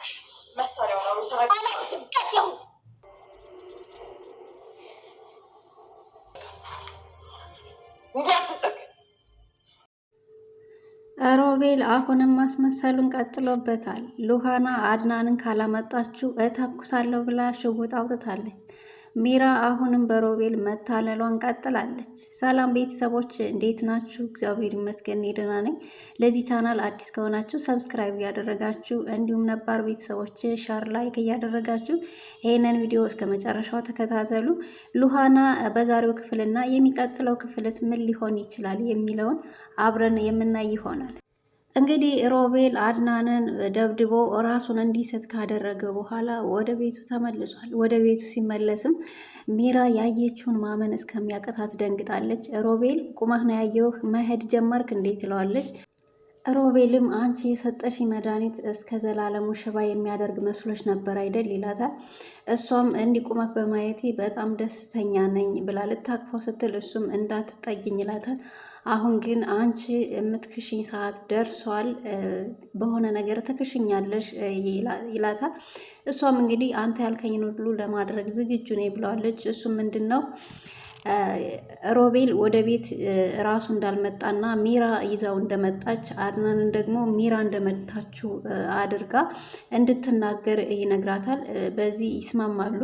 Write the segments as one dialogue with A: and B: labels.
A: እባክሽ መሳሪያውን አውሩ ተናገሩ።
B: ሮቤል አሁንም ማስመሰሉን ቀጥሎበታል። ሉሃና አድናንን ካላመጣችሁ እተኩሳለሁ ብላ ሽጉጥ አውጥታለች። ሚራ አሁንም በሮቤል መታለሏን ቀጥላለች። ሰላም ቤተሰቦች እንዴት ናችሁ? እግዚአብሔር ይመስገን ደህና ነኝ። ለዚህ ቻናል አዲስ ከሆናችሁ ሰብስክራይብ እያደረጋችሁ እንዲሁም ነባር ቤተሰቦች ሻር ላይክ እያደረጋችሁ ይህንን ቪዲዮ እስከ መጨረሻው ተከታተሉ። ሉሃና በዛሬው ክፍልና የሚቀጥለው ክፍልስ ምን ሊሆን ይችላል የሚለውን አብረን የምናይ ይሆናል። እንግዲህ ሮቤል አድናንን ደብድቦ ራሱን እንዲስት ካደረገ በኋላ ወደ ቤቱ ተመልሷል። ወደ ቤቱ ሲመለስም ሚራ ያየችውን ማመን እስከሚያቀታት ደንግጣለች። ሮቤል ቁማህ ነው ያየሁህ መሄድ ጀመርክ እንዴት ትለዋለች። ሮቤልም አንቺ የሰጠሽ መድኃኒት እስከ ዘላለሙ ሽባ የሚያደርግ መስሎች ነበር አይደል ይላታል። እሷም እንዲቁመህ በማየቴ በጣም ደስተኛ ነኝ ብላ ልታቅፈው ስትል እሱም እንዳትጠይኝ ይላታል። አሁን ግን አንቺ የምትክሽኝ ሰዓት ደርሷል፣ በሆነ ነገር ትክሽኛለሽ ይላታል። እሷም እንግዲህ አንተ ያልከኝን ሁሉ ለማድረግ ዝግጁ ነኝ ብለዋለች። እሱም ምንድን ነው ሮቤል ወደ ቤት ራሱ እንዳልመጣና ሚራ ይዛው እንደመጣች አድናንን ደግሞ ሚራ እንደመታችው አድርጋ እንድትናገር ይነግራታል። በዚህ ይስማማሉ።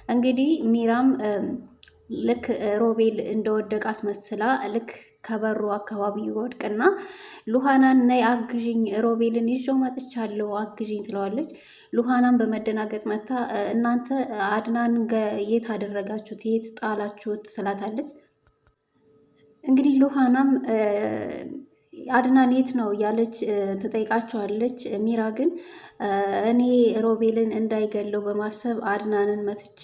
B: እንግዲህ ሚራም ልክ ሮቤል እንደወደቀ አስመስላ ልክ ከበሩ አካባቢ ይወድቅና ሉሃናን ነይ አግዥኝ፣ ሮቤልን ይዤው መጥቻለሁ አግዥኝ ትለዋለች። ሉሃናን በመደናገጥ መታ እናንተ አድናን የት አደረጋችሁት? የት ጣላችሁት? ትላታለች። እንግዲህ ሉሃናም አድናን የት ነው ያለች ትጠይቃቸዋለች። ሚራ ግን እኔ ሮቤልን እንዳይገለው በማሰብ አድናንን መትቼ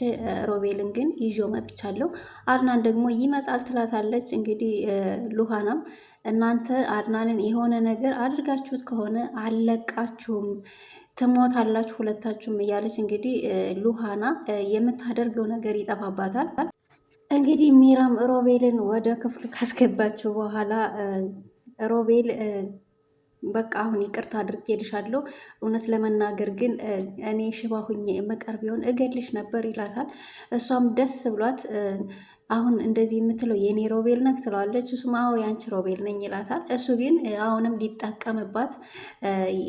B: ሮቤልን ግን ይዞ መጥቻለሁ፣ አድናን ደግሞ ይመጣል ትላታለች። እንግዲህ ሉሃናም እናንተ አድናንን የሆነ ነገር አድርጋችሁት ከሆነ አልለቃችሁም፣ ትሞታላችሁ ሁለታችሁም እያለች እንግዲህ ሉሃና የምታደርገው ነገር ይጠፋባታል። እንግዲህ ሚራም ሮቤልን ወደ ክፍሉ ካስገባችው በኋላ ሮቤል በቃ አሁን ይቅርታ አድርጌልሻለሁ፣ እውነት ለመናገር ግን እኔ ሽባ ሁኜ መቀር ቢሆን እገልሽ ነበር ይላታል። እሷም ደስ ብሏት አሁን እንደዚህ የምትለው የኔ ሮቤል ነህ ትለዋለች። እሱም አዎ ያንቺ ሮቤል ነኝ ይላታል። እሱ ግን አሁንም ሊጠቀምባት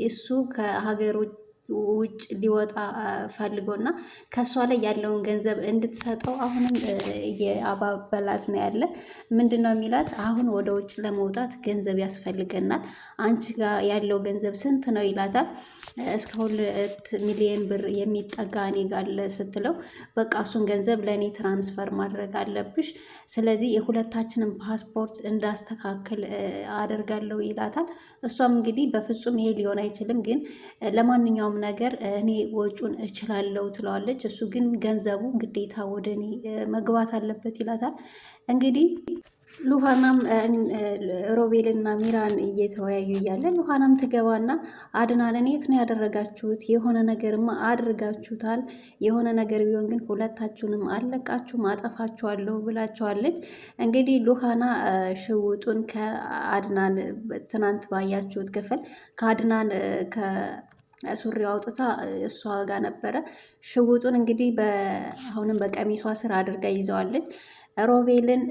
B: እሱ ከሀገር ውጭ ሊወጣ ፈልጎና ከእሷ ላይ ያለውን ገንዘብ እንድትሰጠው አሁንም የአባበላት ነው ያለ። ምንድን ነው የሚላት? አሁን ወደ ውጭ ለመውጣት ገንዘብ ያስፈልገናል፣ አንቺ ጋር ያለው ገንዘብ ስንት ነው ይላታል። እስከ 2 ሚሊዮን ብር የሚጠጋ እኔ ጋር ስትለው በቃ እሱን ገንዘብ ለእኔ ትራንስፈር ማድረግ አለብሽ፣ ስለዚህ የሁለታችንን ፓስፖርት እንዳስተካክል አደርጋለሁ ይላታል። እሷም እንግዲህ በፍጹም ይሄ ሊሆን አይችልም፣ ግን ለማንኛውም ነገር እኔ ወጩን እችላለሁ ትለዋለች። እሱ ግን ገንዘቡ ግዴታ ወደ እኔ መግባት አለበት ይላታል። እንግዲህ ሉሃናም ሮቤልና ሚራን እየተወያዩ እያለ ሉሃናም ትገባና አድናንን የት ነው ያደረጋችሁት? የሆነ ነገርማ አድርጋችሁታል፣ የሆነ ነገር ቢሆን ግን ሁለታችሁንም አለቃችሁም አጠፋችኋለሁ ብላችኋለች። እንግዲህ ሉሃና ሽውጡን ከአድናን ትናንት ባያችሁት ክፍል ከአድናን ሱሪው አውጥታ እሷ ጋር ነበረ። ሽጉጡን እንግዲህ አሁንም በቀሚሷ ስር አድርጋ ይዘዋለች። ሮቤልን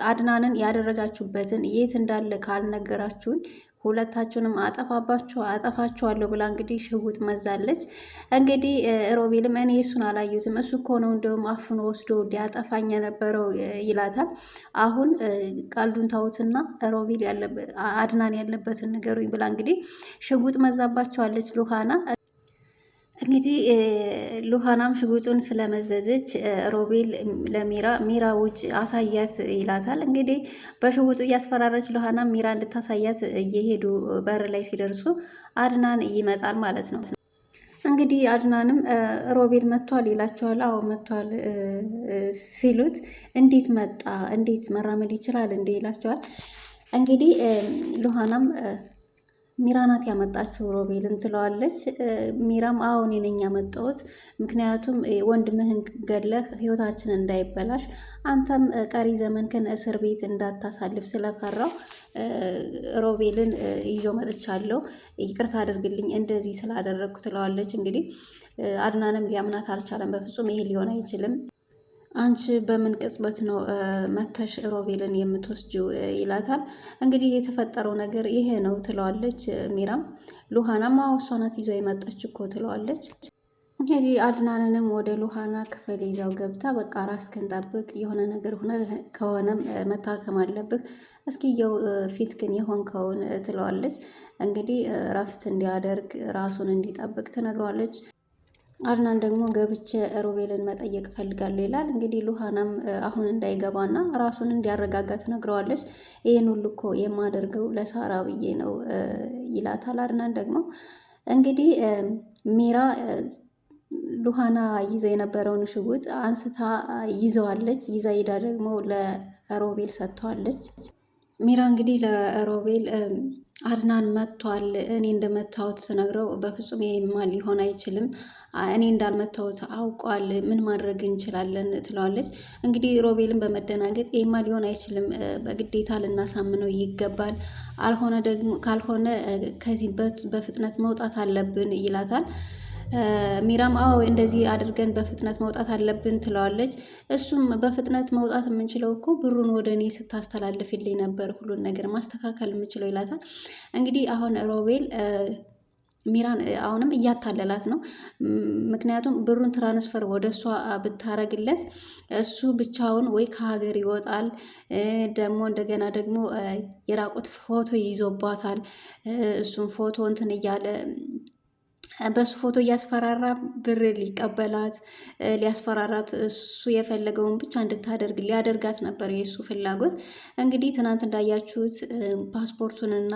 B: አድናንን ያደረጋችሁበትን የት እንዳለ ካልነገራችሁኝ ሁለታችሁንም አጠፋችኋለሁ ብላ እንግዲህ ሽጉጥ መዛለች። እንግዲህ ሮቤልም እኔ እሱን አላዩትም፣ እሱ እኮ ነው እንደውም አፍኖ ወስዶ ሊያጠፋኝ የነበረው ይላታል። አሁን ቀልዱን ታውትና ሮቤል አድናን ያለበትን ንገሩኝ ብላ እንግዲህ ሽጉጥ መዛባቸዋለች ሉሃና። እንግዲህ ሉሃናም ሽጉጡን ስለመዘዘች ሮቤል ሚራ ውጭ አሳያት ይላታል። እንግዲህ በሽጉጡ እያስፈራረች ሉሃና ሚራ እንድታሳያት እየሄዱ በር ላይ ሲደርሱ አድናን ይመጣል ማለት ነው። እንግዲህ አድናንም ሮቤል መጥቷል ይላቸዋል። አዎ መጥቷል ሲሉት እንዴት መጣ? እንዴት መራመድ ይችላል እንዴ ይላቸዋል። እንግዲህ ሉሃናም ሚራ ናት ያመጣችው ሮቤልን ትለዋለች። ሚራም አዎ እኔ ነኝ ያመጣሁት፣ ምክንያቱም ወንድምህን ገድለህ ህይወታችን እንዳይበላሽ አንተም ቀሪ ዘመንክን እስር ቤት እንዳታሳልፍ ስለፈራው ሮቤልን ይዞ መጥቻለሁ፣ ይቅርታ አድርግልኝ እንደዚህ ስላደረግኩ ትለዋለች። እንግዲህ አድናንም ሊያምናት አልቻለም። በፍጹም ይሄ ሊሆን አይችልም፣ አንቺ በምን ቅጽበት ነው መተሽ ሮቤልን የምትወስጂው ይላታል። እንግዲህ የተፈጠረው ነገር ይሄ ነው ትለዋለች ሚራም። ሉሃናም አዎ እሷ ናት ይዘው የመጣች እኮ ትለዋለች። እንግዲህ አድናንንም ወደ ሉሃና ክፍል ይዘው ገብታ በቃ ራስህን ጠብቅ፣ የሆነ ነገር ሆነ ከሆነም መታከም አለብህ፣ እስኪ ፊት ግን የሆንከውን ትለዋለች። እንግዲህ እረፍት እንዲያደርግ ራሱን እንዲጠብቅ ትነግረዋለች። አድናን ደግሞ ገብቼ ሮቤልን መጠየቅ እፈልጋለሁ ይላል። እንግዲህ ሉሃናም አሁን እንዳይገባና ራሱን እንዲያረጋጋ ትነግረዋለች። ይህን ሁሉ እኮ የማደርገው ለሳራ ብዬ ነው ይላታል። አድናን ደግሞ እንግዲህ ሚራ ሉሃና ይዘው የነበረውን ሽጉጥ አንስታ ይዘዋለች። ይዛ ሄዳ ደግሞ ለሮቤል ሰጥተዋለች። ሚራ እንግዲህ ለሮቤል አድናን መጥቷል፣ እኔ እንደመታወት ስነግረው በፍጹም ይሄማ ሊሆን አይችልም፣ እኔ እንዳልመታወት አውቋል፣ ምን ማድረግ እንችላለን ትለዋለች። እንግዲህ ሮቤልን በመደናገጥ ይሄማ ሊሆን አይችልም፣ በግዴታ ልናሳምነው ይገባል፣ ካልሆነ ከዚህ በፍጥነት መውጣት አለብን ይላታል። ሚራም አዎ እንደዚህ አድርገን በፍጥነት መውጣት አለብን ትለዋለች። እሱም በፍጥነት መውጣት የምንችለው እኮ ብሩን ወደ እኔ ስታስተላልፍልኝ ነበር ሁሉን ነገር ማስተካከል የምችለው ይላታል። እንግዲህ አሁን ሮቤል ሚራን አሁንም እያታለላት ነው። ምክንያቱም ብሩን ትራንስፈር ወደ እሷ ብታረግለት እሱ ብቻውን ወይ ከሀገር ይወጣል፣ ደግሞ እንደገና ደግሞ የራቁት ፎቶ ይዞባታል። እሱም ፎቶ እንትን እያለ በሱ ፎቶ እያስፈራራ ብር ሊቀበላት ሊያስፈራራት እሱ የፈለገውን ብቻ እንድታደርግ ሊያደርጋት ነበር የእሱ ፍላጎት። እንግዲህ ትናንት እንዳያችሁት ፓስፖርቱንና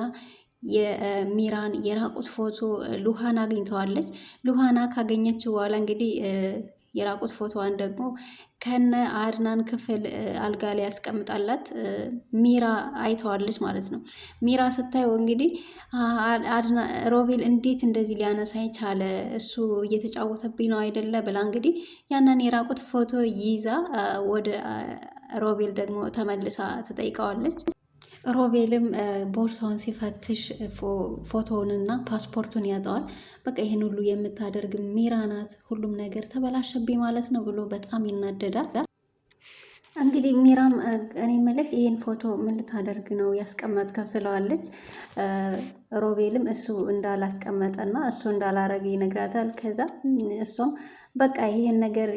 B: የሚራን የራቁት ፎቶ ሉሃና አግኝተዋለች። ሉሃና ካገኘች በኋላ እንግዲህ የራቁት ፎቶዋን ደግሞ ከነ አድናን ክፍል አልጋ ላይ ያስቀምጣላት ሚራ አይተዋለች ማለት ነው። ሚራ ስታየው እንግዲህ ሮቤል እንዴት እንደዚህ ሊያነሳ ይቻለ? እሱ እየተጫወተብኝ ነው አይደለ ብላ እንግዲህ ያንን የራቁት ፎቶ ይዛ ወደ ሮቤል ደግሞ ተመልሳ ትጠይቀዋለች። ሮቤልም ቦርሳውን ሲፈትሽ ፎቶውንና ፓስፖርቱን ያጠዋል። በቃ ይህን ሁሉ የምታደርግ ሚራ ናት፣ ሁሉም ነገር ተበላሸብኝ ማለት ነው ብሎ በጣም ይናደዳል። እንግዲህ ሚራም እኔ ምልህ ይህን ፎቶ ምን ልታደርግ ነው ያስቀመጥከው ትለዋለች። ሮቤልም እሱ እንዳላስቀመጠና እሱ እንዳላረገ ይነግራታል። ከዛ እሷም በቃ ይህን ነገር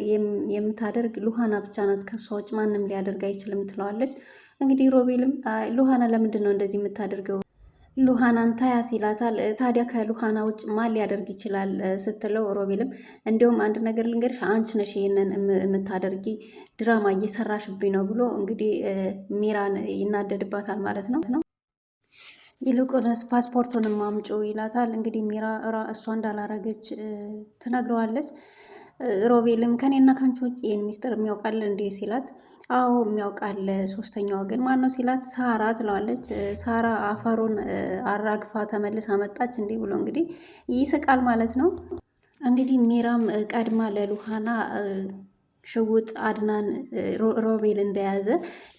B: የምታደርግ ሉሃና ብቻ ናት፣ ከሷ ውጭ ማንም ሊያደርግ አይችልም ትለዋለች። እንግዲህ ሮቤልም ሉሃና ለምንድን ነው እንደዚህ የምታደርገው? ሉሃናን ታያት ይላታል። ታዲያ ከሉሃና ውጭ ማን ሊያደርግ ይችላል ስትለው ሮቤልም እንዲሁም አንድ ነገር ልንገርሽ፣ አንቺ ነሽ ይሄንን የምታደርጊ፣ ድራማ እየሰራሽብኝ ነው ብሎ እንግዲህ ሚራን ይናደድባታል ማለት ነው። ይልቁንስ ፓስፖርቱንም አምጪ ይላታል። እንግዲህ ሚራ እሷ እንዳላረገች ትነግረዋለች። ሮቤልም ከኔና ካንቺ ውጭ ይህን ሚስጥር የሚያውቃል እንዴ ሲላት አዎ የሚያውቃል፣ ሶስተኛ ወገን ማን ነው ሲላት ሳራ ትለዋለች። ሳራ አፈሩን አራግፋ ተመልሳ መጣች እንዲህ ብሎ እንግዲህ ይስቃል ማለት ነው። እንግዲህ ሚራም ቀድማ ለሉሃና ሽጉጥ አድናን ሮቤል እንደያዘ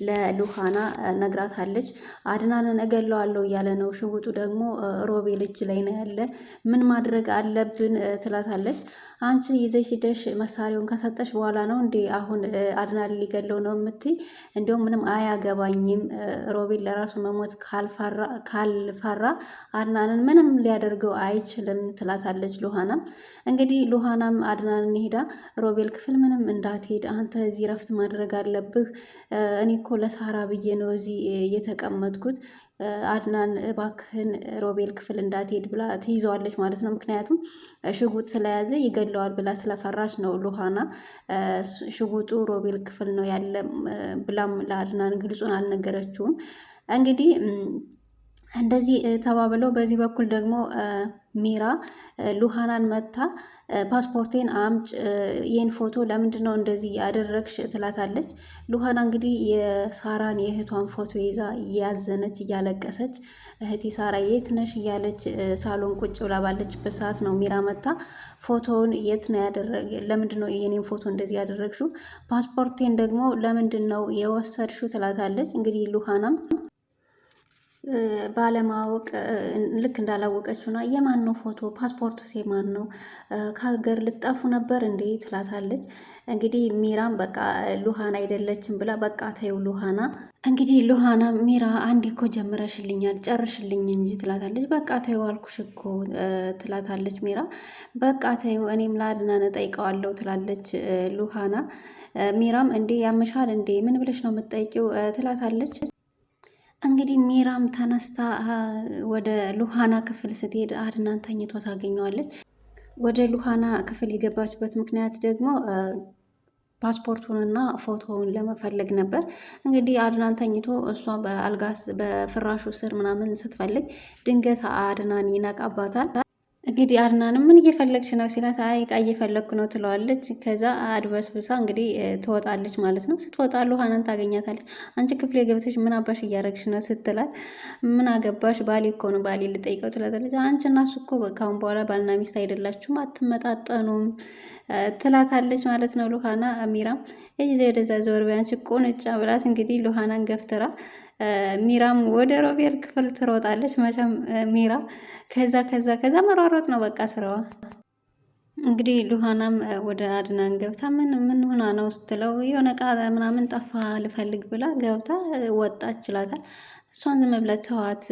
B: ለሉሃና ነግራታለች። አድናንን እገለዋለሁ እያለ ነው፣ ሽጉጡ ደግሞ ሮቤል እጅ ላይ ነው ያለ፣ ምን ማድረግ አለብን ትላታለች። አንቺ ይዘሽ ሂደሽ መሳሪያውን ከሰጠሽ በኋላ ነው እንዴ አሁን አድናን ሊገለው ነው የምትይ? እንዲሁም ምንም አያገባኝም፣ ሮቤል ለራሱ መሞት ካልፈራ አድናንን ምንም ሊያደርገው አይችልም ትላታለች ሉሃናም። እንግዲህ ሉሃናም አድናንን ሄዳ ሮቤል ክፍል ምንም እንዳትሄድ አንተ እዚህ ረፍት ማድረግ አለብህ፣ እኔ እኮ ለሳራ ብዬ ነው እዚህ የተቀመጥኩት፣ አድናን እባክህን ሮቤል ክፍል እንዳትሄድ ብላ ትይዘዋለች ማለት ነው። ምክንያቱም ሽጉጥ ስለያዘ ይገለዋል ብላ ስለፈራች ነው ሉሃና ሽጉጡ ሮቤል ክፍል ነው ያለ ብላም ለአድናን ግልጹን አልነገረችውም። እንግዲህ እንደዚህ ተባብለው በዚህ በኩል ደግሞ ሚራ ሉሃናን መታ ፓስፖርቴን አምጭ፣ ይህን ፎቶ ለምንድን ነው እንደዚህ ያደረግሽ ትላታለች። ሉሃና እንግዲህ የሳራን የእህቷን ፎቶ ይዛ እያዘነች እያለቀሰች እህቴ ሳራ የት ነሽ እያለች ሳሎን ቁጭ ብላ ባለችበት ሰዓት ነው ሚራ መታ ፎቶውን የት ነው ለምንድን ነው የኔን ፎቶ እንደዚህ ያደረግሽው? ፓስፖርቴን ደግሞ ለምንድን ነው የወሰድሽው? ትላታለች። እንግዲህ ሉሃናም ባለማወቅ ልክ እንዳላወቀችው ነው። የማን ነው ፎቶ? ፓስፖርቱስ የማን ነው? ከሀገር ልጠፉ ነበር እንዴ? ትላታለች። እንግዲህ ሚራም በቃ ሉሃና አይደለችም ብላ በቃ ተይው ሉሃና፣ እንግዲህ ሉሃና ሚራ አንድ እኮ ጀምረሽልኛል ጨርሽልኝ እንጂ ትላታለች። በቃ ተይው አልኩሽ እኮ ትላታለች ሚራ። በቃ ተይው እኔም ለአድናን እጠይቀዋለሁ ትላለች ሉሃና። ሚራም እንዴ ያምሻል እንዴ? ምን ብለሽ ነው የምትጠይቂው? ትላታለች። እንግዲህ ሚራም ተነስታ ወደ ሉሃና ክፍል ስትሄድ አድናን ተኝቶ ታገኘዋለች። ወደ ሉሃና ክፍል የገባችበት ምክንያት ደግሞ ፓስፖርቱንና ፎቶውን ለመፈለግ ነበር። እንግዲህ አድናን ተኝቶ እሷ በአልጋስ በፍራሹ ስር ምናምን ስትፈልግ ድንገት አድናን ይነቃባታል። እንግዲህ አድናንም ምን እየፈለግሽ ነው ሲላት፣ አይ ዕቃ እየፈለግኩ ነው ትለዋለች። ከዛ አድበስብሳ እንግዲህ ትወጣለች ማለት ነው። ስትወጣ ሉሃናን ታገኛታለች። አንቺ ክፍሌ ገብተሽ ምን አባሽ እያረግሽ ነው ስትላት፣ ምን አገባሽ ባሌ እኮ ነው ባሌ ልጠይቀው ትላታለች። አንቺ እና እሱ እኮ ካሁን በኋላ ባልና ሚስት አይደላችሁም አትመጣጠኑም ትላታለች ማለት ነው ሉሃና። ሚራም እዚህ ወደዛ ዘወር በይ አንቺ ቁንጫ ብላት እንግዲህ ሉሃናን ገፍትራ ሚራም ወደ ሮቤል ክፍል ትሮጣለች። መቼም ሚራ ከዛ መሯሯጥ ነው በቃ ስራዋ። እንግዲህ ሉሃናም ወደ አድናን ገብታ ምን ሆና ነው ስትለው የሆነ ዕቃ ምናምን ጠፋ ልፈልግ ብላ ገብታ ወጣች ይላታል። እሷን ዝም ብለህ ተዋት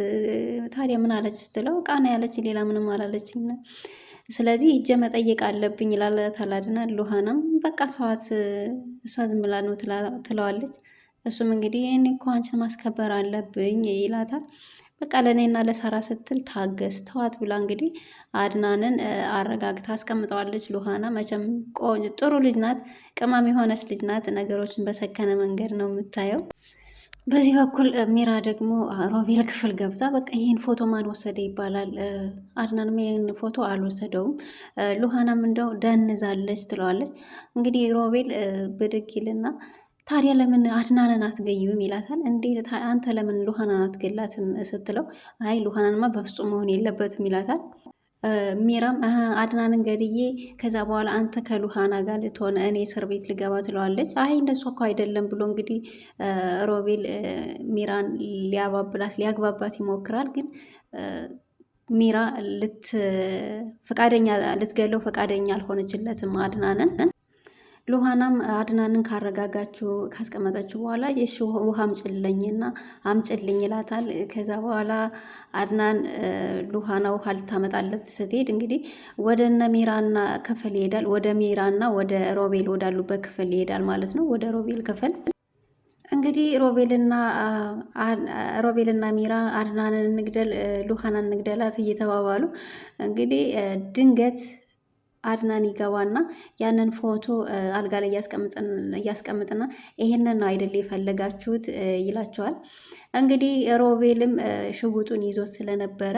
B: ታዲያ ምን አለች ስትለው ዕቃ ነው ያለች ሌላ ምንም አላለችኝ፣ ስለዚህ ሂጄ መጠየቅ አለብኝ ይላታል አድናን። ሉሃናም በቃ ተዋት እሷ ዝም ብላ ነው ትለዋለች። እሱም እንግዲህ እኔ እኮ አንቺን ማስከበር አለብኝ ይላታል። በቃ ለእኔና ለሳራ ስትል ታገስ ተዋት ብላ እንግዲህ አድናንን አረጋግታ አስቀምጠዋለች። ሉሃና መቼም ጥሩ ልጅ ናት፣ ቅመም የሆነች ልጅ ናት። ነገሮችን በሰከነ መንገድ ነው የምታየው። በዚህ በኩል ሚራ ደግሞ ሮቤል ክፍል ገብታ በቃ ይህን ፎቶ ማን ወሰደ ይባላል። አድናንም ይህን ፎቶ አልወሰደውም። ሉሃናም እንደው ደንዛለች ትለዋለች። እንግዲህ ሮቤል ብድግ ይልና ታዲያ ለምን አድናንን አትገይም ይላታል። እንዴ አንተ ለምን ሉሃናን አትገላትም ስትለው አይ ሉሃናንማ በፍጹም መሆን የለበትም ይላታል። ሚራም አድናንን ገድዬ ከዛ በኋላ አንተ ከሉሃና ጋር ልትሆን እኔ እስር ቤት ልገባ ትለዋለች። አይ እንደሱ እኮ አይደለም ብሎ እንግዲህ ሮቤል ሚራን ሊያግባባት ይሞክራል። ግን ሚራ ልትገለው ፈቃደኛ አልሆነችለትም አድናንን። ሉሃናም አድናንን ካስቀመጠችው በኋላ የሺ ውሃ አምጭልኝ ይላታል። ከዛ በኋላ አድናን ሉሃና ውሃ ልታመጣለት ስትሄድ እንግዲህ ወደ ሚራና ክፍል ይሄዳል። ወደ ሚራና ወደ ሮቤል ወዳሉበት ክፍል ይሄዳል ማለት ነው። ወደ ሮቤል ክፍል እንግዲህ ሮቤልና ሚራ አድናንን እንግደል ሉሃናን እንግደላት እየተባባሉ እንግዲህ ድንገት አድናን ይገባና ያንን ፎቶ አልጋ ላይ እያስቀምጥና ይሄንን ነው አይደል የፈለጋችሁት ይላቸዋል። እንግዲህ ሮቤልም ሽጉጡን ይዞት ስለነበረ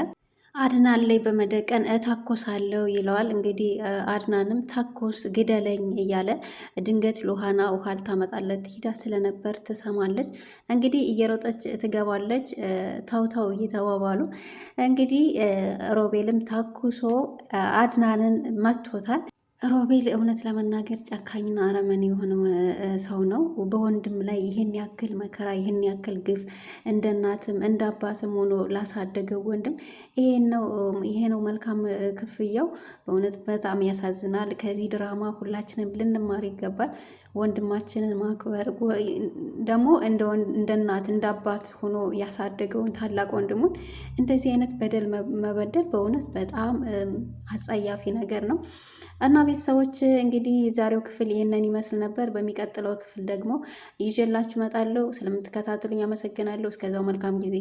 B: አድናን ላይ በመደቀን እታኮሳለሁ ይለዋል። እንግዲህ አድናንም ታኮስ ግደለኝ እያለ ድንገት ሉሃና ውሃ ልታመጣለት ሂዳ ስለነበር ትሰማለች። እንግዲህ እየሮጠች ትገባለች። ታውታው እየተባባሉ እንግዲህ ሮቤልም ታኩሶ አድናንን መቶታል። ሮቤል እውነት ለመናገር ጨካኝና አረመኔ የሆነው ሰው ነው። በወንድም ላይ ይህን ያክል መከራ ይህን ያክል ግፍ እንደ እናትም እንደ አባትም ሆኖ ላሳደገው ወንድም ይሄ ነው መልካም ክፍያው። በእውነት በጣም ያሳዝናል። ከዚህ ድራማ ሁላችንም ልንማር ይገባል። ወንድማችንን ማክበር ደግሞ እንደ እናት እንደ አባት ሆኖ ያሳደገውን ታላቅ ወንድሙን እንደዚህ አይነት በደል መበደል በእውነት በጣም አጸያፊ ነገር ነው እና ቤተሰቦች እንግዲህ ዛሬው ክፍል ይህንን ይመስል ነበር። በሚቀጥለው ክፍል ደግሞ ይዤላችሁ እመጣለሁ። ስለምትከታተሉኝ አመሰግናለሁ። እስከዛው መልካም ጊዜ